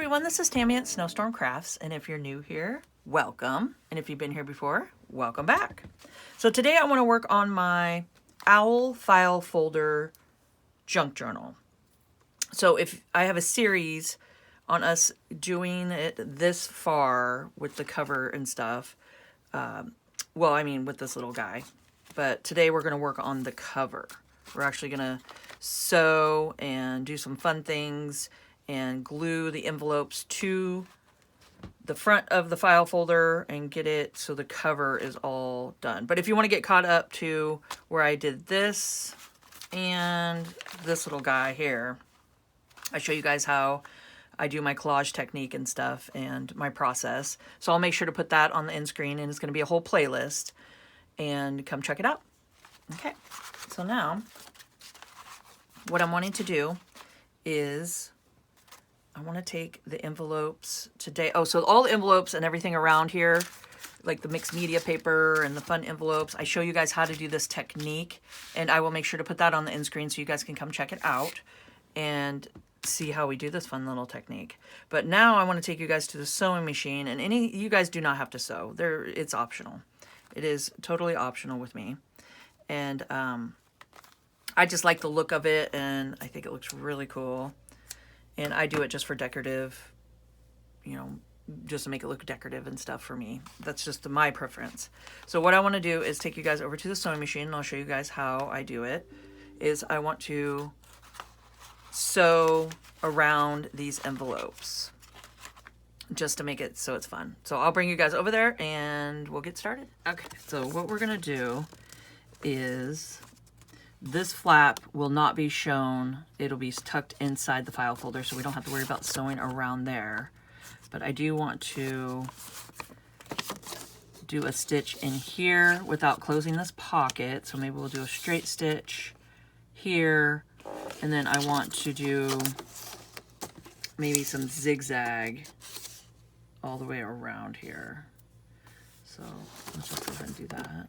everyone, this is Tammy at Snowstorm Crafts, and if you're new here, welcome, and if you've been here before, welcome back. So today I want to work on my owl file folder junk journal. So if I have a series on us doing it this far with the cover and stuff, well, I mean with this little guy, but today we're going to work on the cover. We're actually going to sew and do some fun things and glue the envelopes to the front of the file folder and get it so the cover is all done. But if you want to get caught up to where I did this and this little guy here, I show you guys how I do my collage technique and stuff and my process. So I'll make sure to put that on the end screen, and it's going to be a whole playlist, and come check it out. Okay, so now what I'm wanting to do is I want to take the envelopes today. Oh, so all the envelopes and everything around here, like the mixed media paper and the fun envelopes, I show you guys how to do this technique, and I will make sure to put that on the end screen so you guys can come check it out and see how we do this fun little technique. But now I want to take you guys to the sewing machine, and you guys do not have to sew. It's optional. It is totally optional with me. And I just like the look of it, and I think it looks really cool. And I do it just for decorative, you know, just to make it look decorative and stuff for me. That's just my preference. So what I want to do is take you guys over to the sewing machine, and I'll show you guys how I do it. I want to sew around these envelopes just to make it so it's fun. So I'll bring you guys over there and we'll get started. Okay, so what we're going to do is this flap will not be shown. It'll be tucked inside the file folder, so we don't have to worry about sewing around there. But I do want to do a stitch in here without closing this pocket. So maybe we'll do a straight stitch here. And then I want to do maybe some zigzag all the way around here. So let's just go ahead and do that.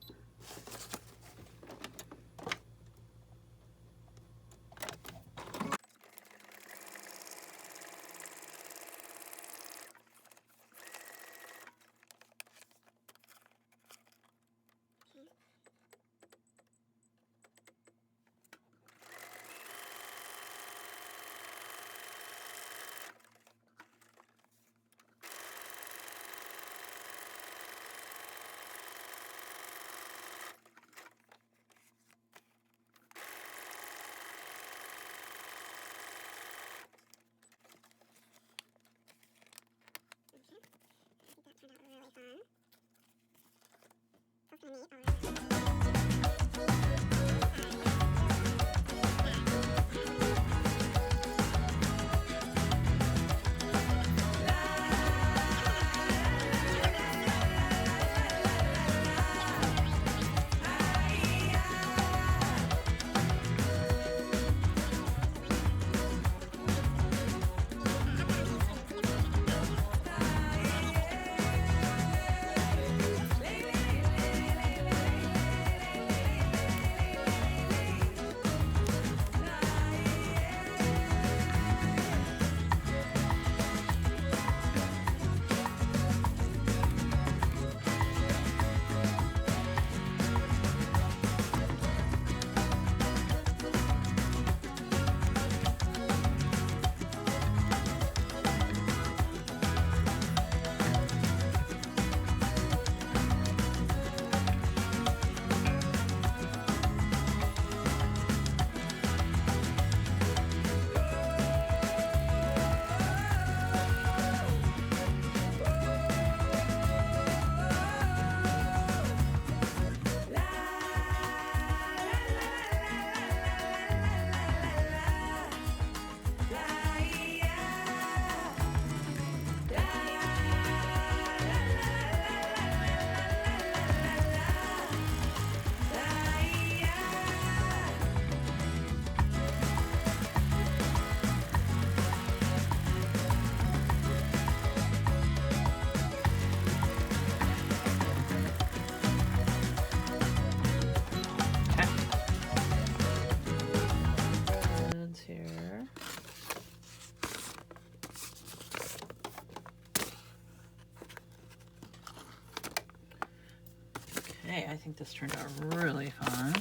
Okay, I think this turned out really fun.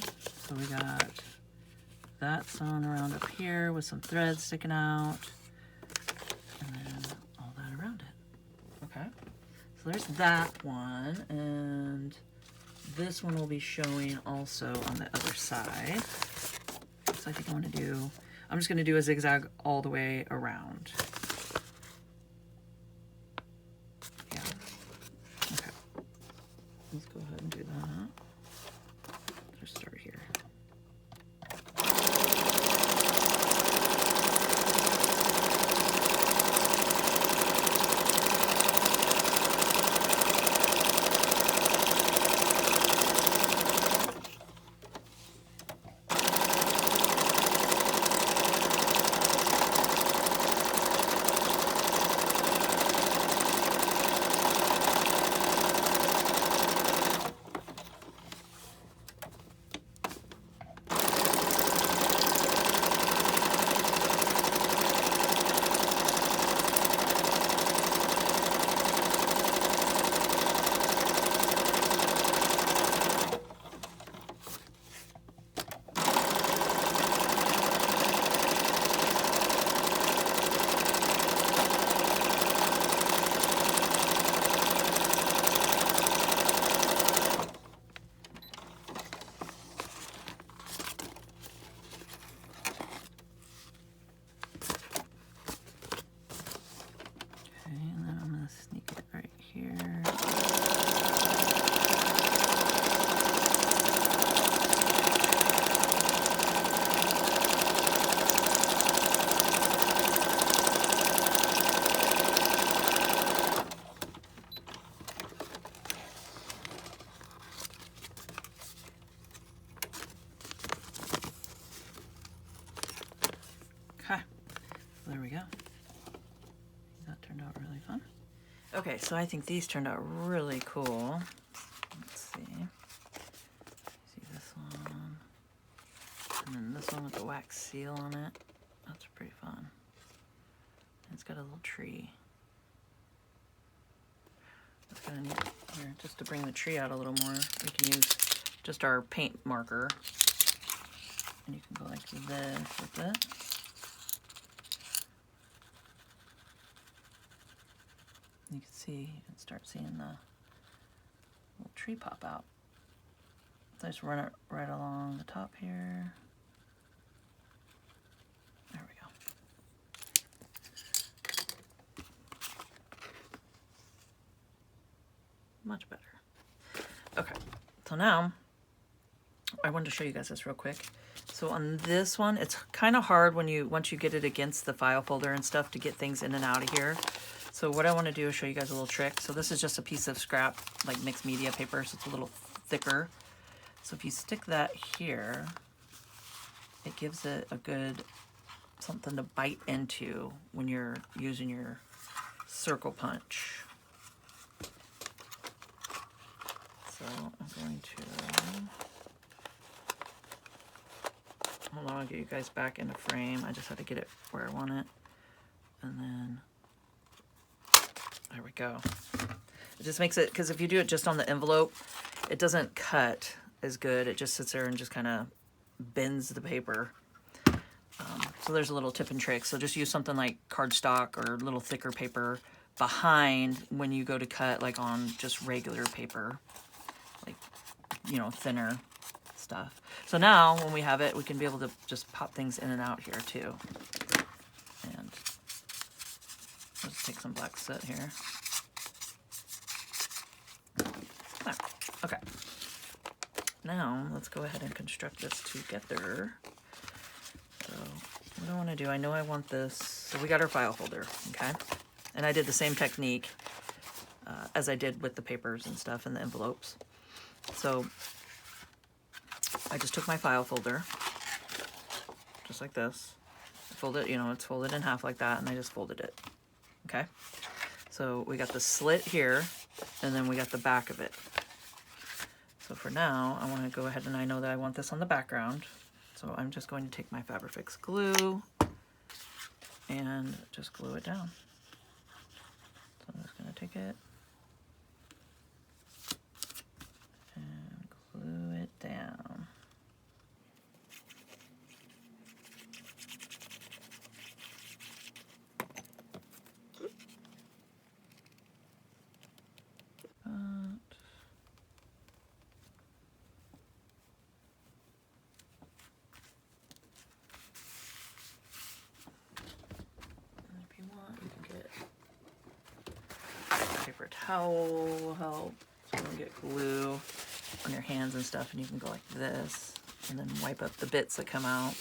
So we got that sewn around up here with some threads sticking out, and then all that around it. Okay, so there's that one, and this one will be showing also on the other side. So I think I'm just gonna do a zigzag all the way around. Yeah, okay. Let's go ahead and do that. Just start here. Sneak it right here. Okay, so there we go. That turned out really fun. Okay, so I think these turned out really cool. Let's see. See this one. And then this one with the wax seal on it. That's pretty fun. It's got a little tree. That's kind of neat. Here, just to bring the tree out a little more, we can use just our paint marker. And you can go like this with it. You can see, you can start seeing the little tree pop out. So I just run it right along the top here. There we go. Much better. Okay, so now I wanted to show you guys this real quick. So on this one, it's kind of hard when once you get it against the file folder and stuff to get things in and out of here. So what I want to do is show you guys a little trick. So this is just a piece of scrap, like mixed media paper, so it's a little thicker. So if you stick that here, it gives it a good something to bite into when you're using your circle punch. So I'm going to, hold on, I'll get you guys back into frame. I just had to get it where I want it. And then, there we go. It just makes it, because if you do it just on the envelope, it doesn't cut as good. It just sits there and just kind of bends the paper. So there's a little tip and trick. So just use something like cardstock or a little thicker paper behind when you go to cut, like on just regular paper, like, you know, thinner stuff. So now when we have it, we can be able to just pop things in and out here too. And let's take some black soot here. There. Okay. Now let's go ahead and construct this together. So what do I want to do? I know I want this. So we got our file folder, okay? And I did the same technique as I did with the papers and stuff and the envelopes. So I just took my file folder, just like this. Fold it, you know, it's folded in half like that, and I just folded it, okay? So we got the slit here, and then we got the back of it. So for now, I want to go ahead and I know that I want this on the background. So I'm just going to take my Fabrifix glue and just glue it down. So I'm just going to take it and towel will help. So you don't get glue on your hands and stuff, and you can go like this and then wipe up the bits that come out.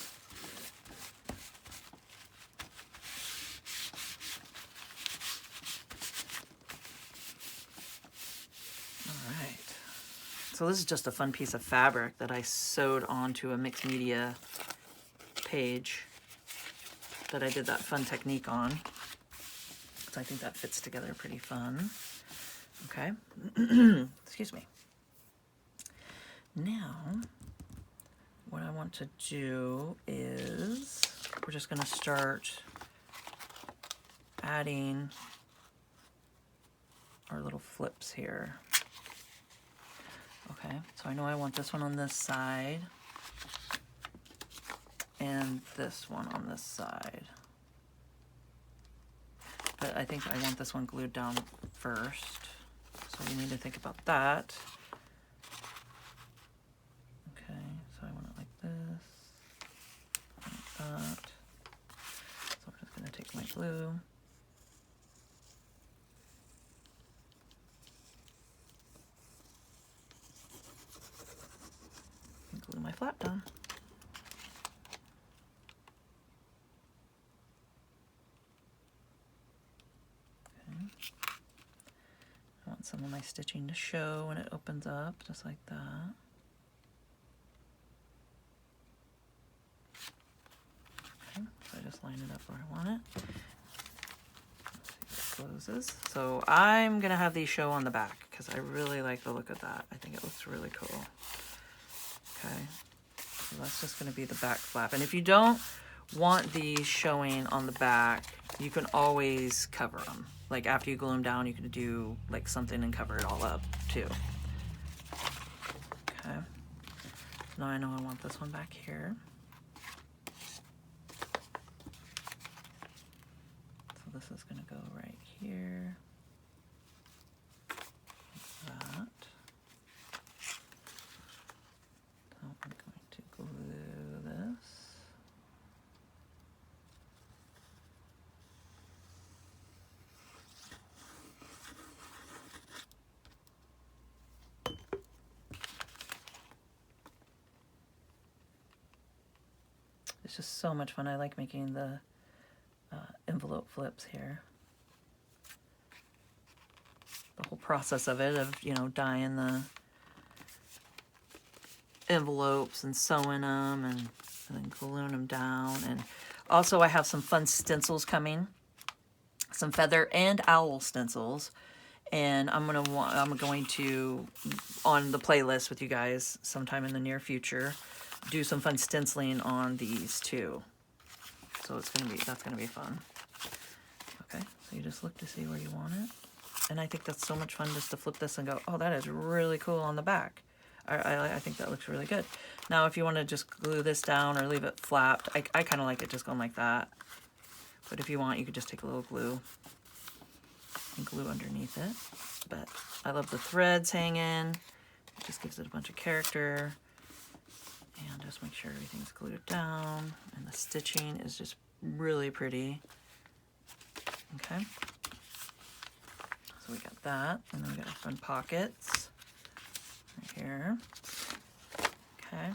So this is just a fun piece of fabric that I sewed onto a mixed media page that I did that fun technique on. So I think that fits together pretty fun. Okay, excuse me. Now, what I want to do is we're just gonna start adding our little flips here. Okay, so I know I want this one on this side and this one on this side. But I think I want this one glued down first. So we need to think about that. Okay, so I want it like this, like that. So I'm just gonna take my glue. Glue my flap down. Okay. I want some of my stitching to show when it opens up, just like that. Okay, so I just line it up where I want it. Let's see if it closes. So I'm gonna have these show on the back because I really like the look of that. I think it looks really cool. Okay, so that's just going to be the back flap. And if you don't want these showing on the back, you can always cover them. Like after you glue them down, you can do like something and cover it all up too. Okay, now I know I want this one back here. So this is going to go right here. Like that. I'm going to glue this. It's just so much fun. I like making the envelope flips here. The whole process of it, of, you know, dyeing the envelopes and sewing them and then gluing them down. And also I have some fun stencils coming, some feather and owl stencils, and I'm going to on the playlist with you guys sometime in the near future do some fun stenciling on these too. So that's going to be fun. Okay, so you just look to see where you want it, and I think that's so much fun just to flip this and go, oh, that is really cool on the back. I think that looks really good. Now, if you want to just glue this down or leave it flapped, I kind of like it just going like that. But if you want, you could just take a little glue and glue underneath it. But I love the threads hanging. It just gives it a bunch of character. And just make sure everything's glued down. And the stitching is just really pretty. Okay. So we got that. And then we got our fun pockets. Here. Okay,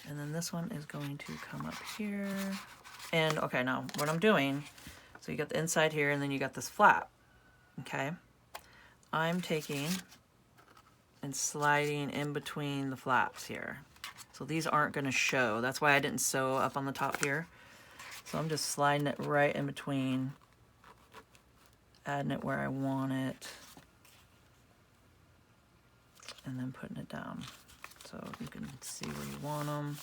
and then this one is going to come up here. And okay, now what I'm doing, so you got the inside here and then you got this flap. Okay, I'm taking and sliding in between the flaps here. So these aren't going to show. That's why I didn't sew up on the top here. So I'm just sliding it right in between, adding it where I want it, and then putting it down. So you can see where you want them.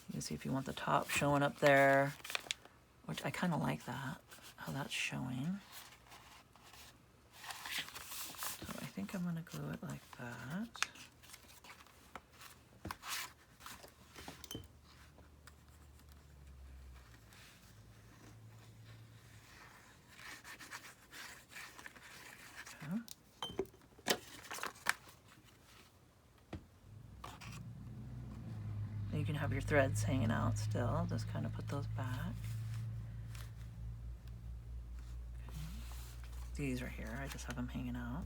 You can see if you want the top showing up there, which I kind of like that, how that's showing. So I think I'm going to glue it like that. Okay. You can have your threads hanging out still. Just kind of put those back. Okay. these right here. I just have them hanging out.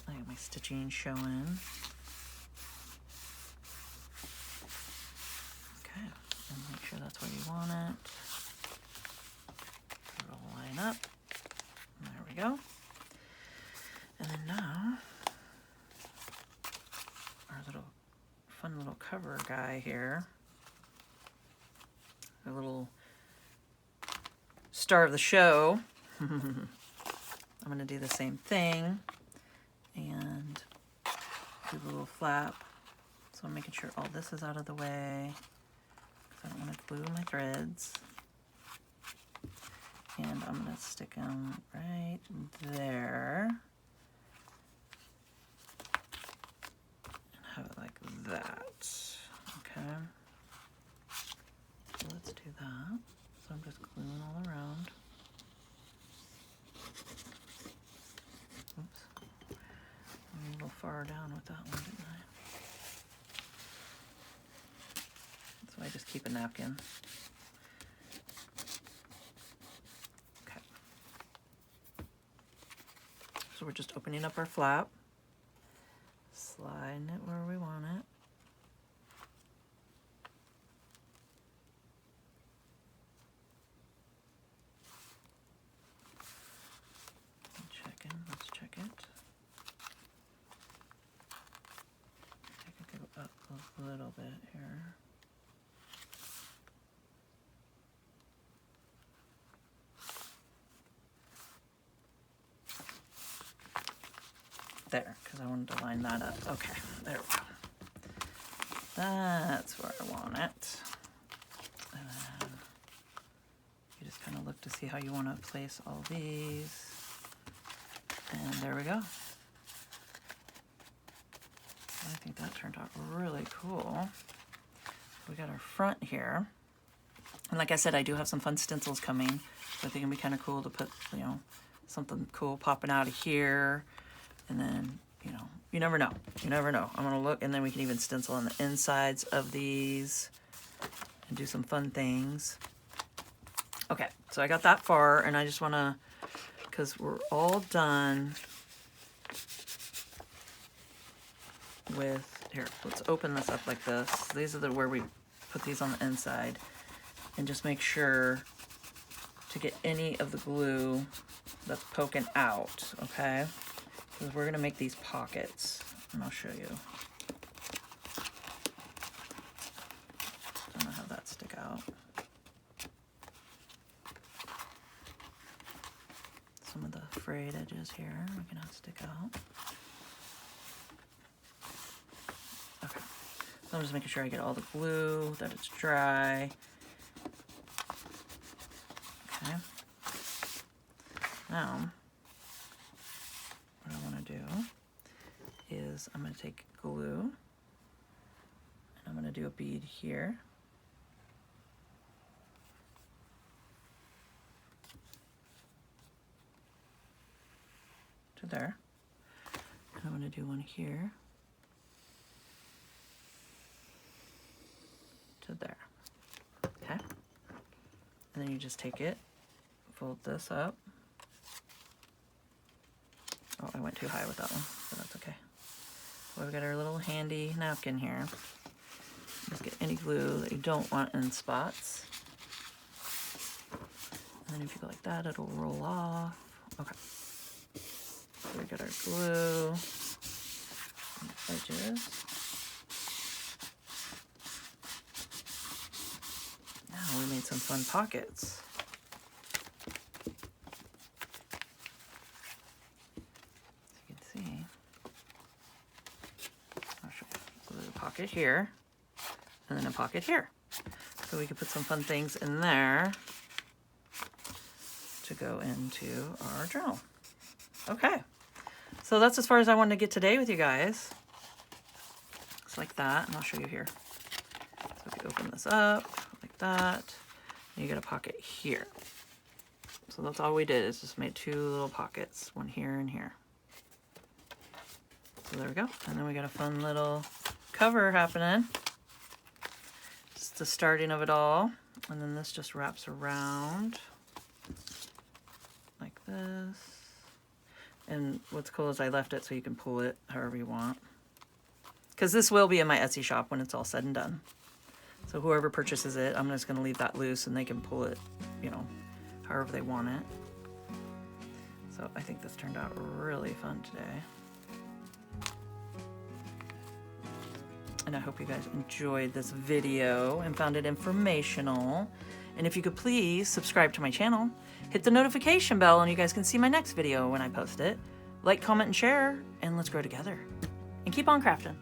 I got my stitching showing. Okay, and make sure that's where you want it. It'll line up. There we go. And then now, our little fun little cover guy here. A little star of the show. I'm going to do the same thing and do the little flap. So I'm making sure all this is out of the way because I don't want to glue my threads. And I'm going to stick them right there and have it like that. Okay. So let's do that. So I'm just gluing all around. Oops. I'm a little far down with that one, didn't I? So I just keep a napkin. Okay. So we're just opening up our flap, sliding it where we want it. Let's check it. I can go up a little bit here. There, because I wanted to line that up. Okay, there we go. That's where I want it. And then you just kind of look to see how you want to place all these. And there we go. I think that turned out really cool. We got our front here. And like I said, I do have some fun stencils coming. So I think it'd be kind of cool to put, you know, something cool popping out of here. And then, you know, you never know. You never know. I'm going to look, and then we can even stencil on the insides of these and do some fun things. Okay, so I got that far, and I just want to, because we're all done with, here, let's open this up like this. These are where we put these on the inside, and just make sure to get any of the glue that's poking out, okay? Because we're gonna make these pockets, and I'll show you. Don't know how that stick out. Some of the frayed edges here we can have stick out. Okay, so I'm just making sure I get all the glue, that it's dry. Okay. Now, what I want to do is I'm going to take glue and I'm going to do a bead here. To there. And I'm going to do one here to there. Okay. And then you just take it, fold this up. Oh, I went too high with that one, but that's okay. Well, we've got our little handy napkin here. Just get any glue that you don't want in spots. And then if you go like that, it'll roll off. Okay. So we got our glue on the edges. Now we made some fun pockets. As you can see, I'll show you. So there's a pocket here, and then a pocket here. So we can put some fun things in there to go into our journal. Okay, so that's as far as I wanted to get today with you guys. It's like that, and I'll show you here. So if you open this up like that, and you get a pocket here. So that's all we did, is just made two little pockets, one here and here. So there we go, and then we got a fun little cover happening. Just the starting of it all, and then this just wraps around. this. And what's cool is I left it so you can pull it however you want. Because this will be in my Etsy shop when it's all said and done. So whoever purchases it, I'm just going to leave that loose and they can pull it, you know, however they want it. So I think this turned out really fun today. And I hope you guys enjoyed this video and found it informational. And if you could please subscribe to my channel, hit the notification bell, and you guys can see my next video when I post it. Like, comment, and share, and let's grow together. And keep on crafting.